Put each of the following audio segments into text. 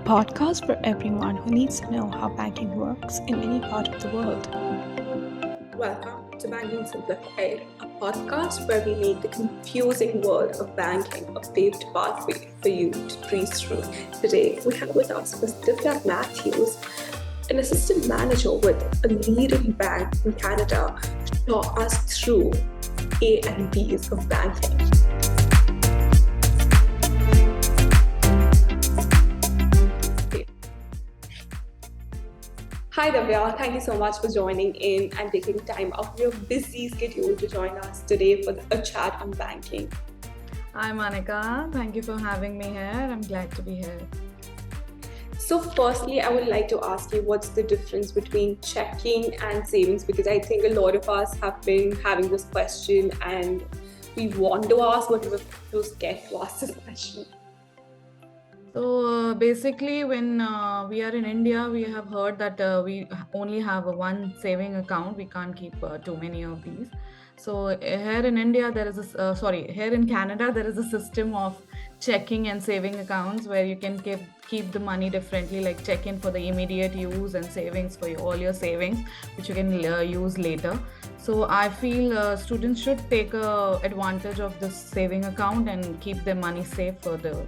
podcast for everyone who needs to know how banking works in any part of the world. Welcome to Banking Simplified, a podcast where we make the confusing world of banking a paved pathway for you to breeze through. Today, we have with us Ms. Divya Matthews, an assistant manager with a leading bank in Canada, to talk us through A and B's of banking. Hi Divya, thank you so much for joining in and taking time out of your busy schedule to join us today for a chat on banking. Hi Monica, thank you for having me here. I'm glad to be here. So firstly, I would like to ask you what's the difference between checking and savings, because I think a lot of us have been having this question and we want to ask, but we're scared to ask this question. So basically, when we are in India, we have heard that we only have one saving account. We can't keep too many of these. So here in India, here in Canada, there is a system of checking and saving accounts where you can keep the money differently, like check-in for the immediate use and savings for all your savings, which you can use later. So I feel students should take advantage of this saving account and keep their money safe for the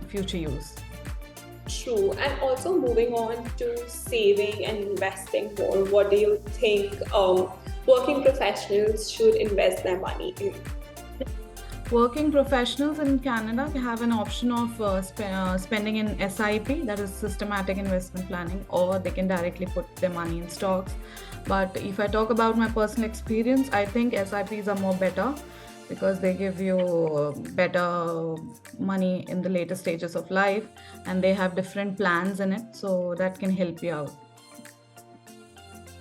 future use. True. And also moving on to saving and investing more, what do you think working professionals should invest their money in? Working professionals in Canada have an option of spending in SIP, that is systematic investment planning, or they can directly put their money in stocks. But if I talk about my personal experience, I think SIPs are more better because they give you better money in the later stages of life, and they have different plans in it, so that can help you out.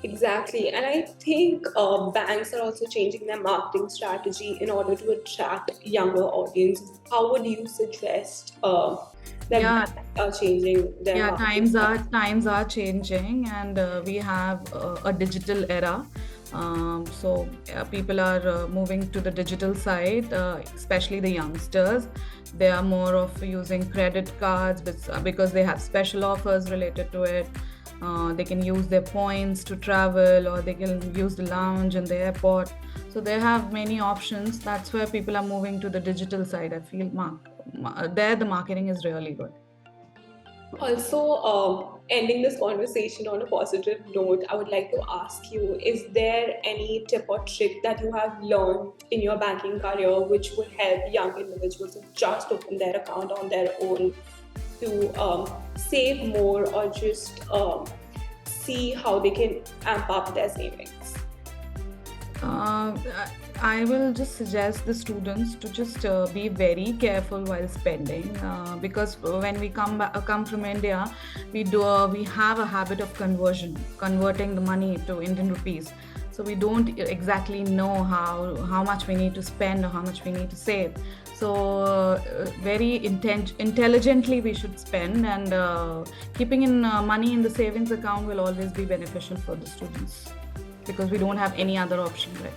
Exactly. And I think banks are also changing their marketing strategy in order to attract younger audiences. How would you suggest that Yeah, banks are changing their marketing strategy? times are changing, and we have a digital era. People are moving to the digital side, especially the youngsters. They are more of using credit cards because they have special offers related to it. They can use their points to travel, or they can use the lounge in the airport. So they have many options. That's where people are moving to the digital side. I feel there the marketing is really good. Also, ending this conversation on a positive note, I would like to ask you, is there any tip or trick that you have learned in your banking career which would help young individuals who just open their account on their own to save more, or just see how they can amp up their savings? Uh, I will just suggest the students to just be very careful while spending, because when we come from India, we have a habit of converting the money to Indian rupees. So we don't exactly know how much we need to spend or how much we need to save. So very intelligently we should spend, and keeping in money in the savings account will always be beneficial for the students because we don't have any other option, right?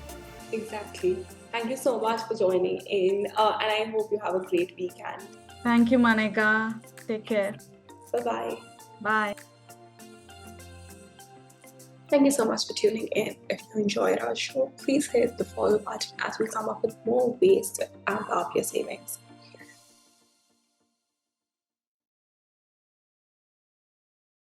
Exactly. Thank you so much for joining in, and I hope you have a great weekend. Thank you, Manika. Take care. Bye-bye. Bye. Thank you so much for tuning in. If you enjoyed our show, please hit the follow button as we come up with more ways to amp up your savings.